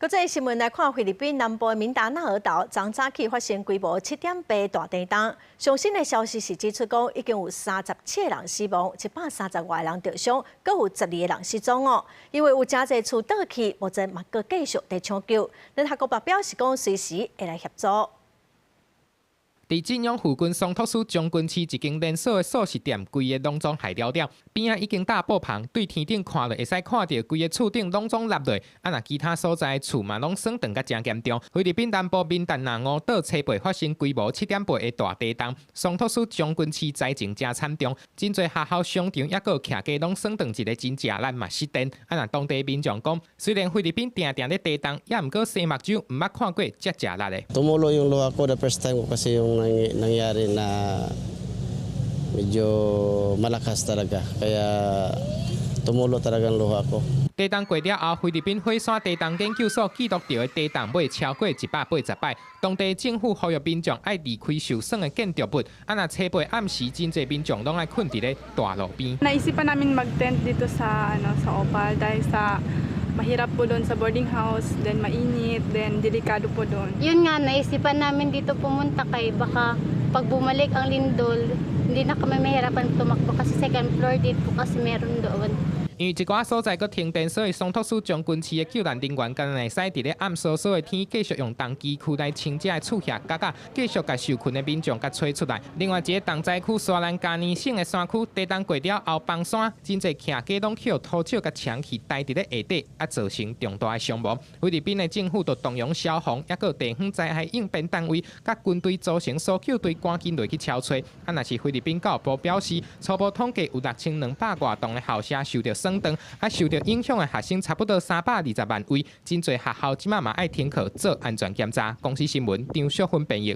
国际新闻来看，菲律宾南部的敏达纳尔岛昨早起发生规模7.8大地震。最新的消息是指出讲，已经有37个人死亡，130外人受伤，阁有12个人失踪哦。因为有真侪厝倒去，目前嘛阁继续在抢救。联合国表示讲，随时会来协助。 伫晋阳附近松托斯将军市一间连锁的素食店，规个拢总害了了，边仔已经搭布棚，对天顶看落会使看到规个厝顶拢总落落。若其他所在的厝嘛拢损断甲真严重。菲律宾南部敏达纳五岛西北发生规模7.8的大地震，松托斯将军市灾情真惨重，真侪学校、商场抑个徛家拢损断一个真正咱嘛失电。若当地民众讲，虽然菲律宾定定咧地震，也毋过西目睭毋捌看过遮正力的。 Tumulo yung luha ko the first time ko kasi yung nangyari na medyo malakas talaga. Kaya tumulo talaga ang luha ko. 地震过了后，菲律宾火山地震研究所记录到的地震尾超过180摆。当地政府呼吁民众爱离开受损的建筑物。若初八暗时，真侪民众拢爱困伫咧大路边。Naisipan namin mag-tent dito sa Opal dahil sa mahirap po doon sa boarding house, then mainit, then delikado po doon. Yun nga, naisipan namin dito pumunta kay baka pag bumalik ang lindol, hindi na kami mahirapan tumakbo kasi second floor dito kasi meron doon. 因为一寡所在阁停电，所以松托斯将军市的救援人员敢会使伫咧暗烁烁的天，继续用重机躯来清遮的厝下角角，继续甲受困的民众甲找出来。另外一个重灾区沙兰加尼省的山区，地震过了后，崩山真侪徛家拢去土石甲墙去待伫咧下底，造成重大的伤亡。菲律宾的政府就动用消防，抑个地方灾害应变单位，甲军队组成搜救队，赶紧落去敲找。若是菲律宾教育部表示，初步统计有6200多栋的校舍受到损断，受到影响的学生差不多320万位，真侪学校即马嘛爱停课做安全检查。公司新闻张淑芬编译。